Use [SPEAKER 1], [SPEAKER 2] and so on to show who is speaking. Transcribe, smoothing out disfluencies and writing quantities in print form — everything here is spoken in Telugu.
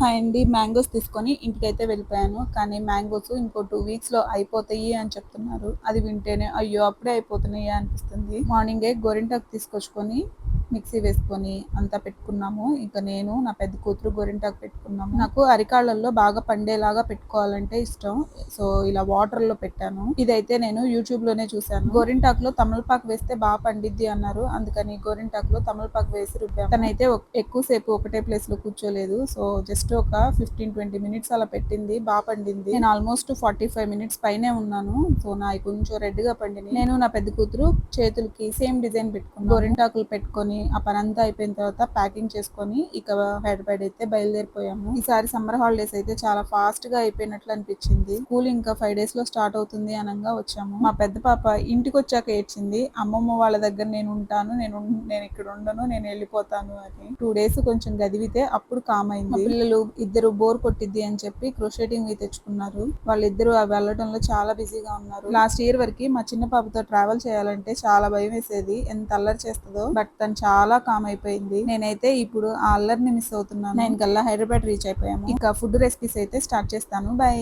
[SPEAKER 1] హాయ్ అండి. మ్యాంగోస్ తీసుకొని ఇంటికైతే వెళ్ళిపోయాను. కానీ మ్యాంగోస్ ఇంకో 2 వీక్స్‌లో అయిపోతాయి అని చెప్తున్నారు. అది వింటేనే అయ్యో! అప్పుడే అయిపోతున్నాయా అనిపిస్తుంది. మార్నింగే గోరింటాకు తీసుకొచ్చుకొని మిక్సీ వేసుకొని అంతా పెట్టుకున్నాము. ఇక నేను, నా పెద్ద కూతురు గోరింటాకు పెట్టుకున్నాము. నాకు అరికాళ్ళల్లో బాగా పండేలాగా పెట్టుకోవాలంటే ఇష్టం. సో, ఇలా వాటర్‌లో పెట్టాను. ఇదైతే నేను యూట్యూబ్‌లోనే చూసాను. గోరింటాకులో తమలపాకు వేస్తే పండిద్ది అన్నారు. అందుకని గోరింటాకులో తమలపాకు వేసి రుబ్బాము. తనైతే ఎక్కువ సేపు ఒకటే ప్లేస్‌లో కూర్చోలేదు. సో, జస్ట్ ఒక 15-20 మినిట్స్ అలా పెట్టింది. పండింది. నేను ఆల్మోస్ట్ 45 మినిట్స్ పైనే ఉన్నాను. సో, నాయి కొంచెం రెడ్‌గా పండినాయి. నేను, నా పెద్ద కూతురు చేతులకి సేమ్ డిజైన్ పెట్టుకున్నాము. గోరింటాకులు పెట్టుకొని ఆ పనంతా అయిపోయిన తర్వాత ప్యాకింగ్ చేసుకొని ఇక హైదరాబాద్ అయితే బయలుదేరిపోయాము. ఈసారి సమ్మర్ హాలిడేస్ అయితే చాలా ఫాస్ట్ గా అయిపోయినట్లు అనిపించింది. స్కూల్ ఇంకా 5 days లో స్టార్ట్ అవుతుంది అనంగా వచ్చాము. మా పెద్ద పాప ఇంటికి వచ్చాక ఏడ్చింది, అమ్మమ్మ వాళ్ళ దగ్గర నేను ఉంటాను, నేను ఇక్కడ ఉండను, నేను వెళ్ళిపోతాను అని. 2 days కొంచెం గదివితే అప్పుడు కామ్ అయింది. మా పిల్లలు ఇద్దరు బోర్ కొట్టిద్ది అని చెప్పి క్రోషెటింగ్ తెచ్చుకున్నారు. వాళ్ళిద్దరూ అవి వెళ్ళడంలో చాలా బిజీగా ఉన్నారు. లాస్ట్ ఇయర్ వరకు మా చిన్న పాపతో ట్రావెల్ చేయాలంటే చాలా భయం వేసేది, ఎంత అల్లరి చేస్తుందో. బట్ తను చాలా కామ్ అయిపోయింది. నేనైతే ఇప్పుడు ఆ అల్లరిని మిస్ అవుతున్నాను. 9 కల్లా హైదరాబాద్ రీచ్ అయిపోయాము. ఇంకా ఫుడ్ రెసిపీస్ అయితే స్టార్ట్ చేస్తాను. బై.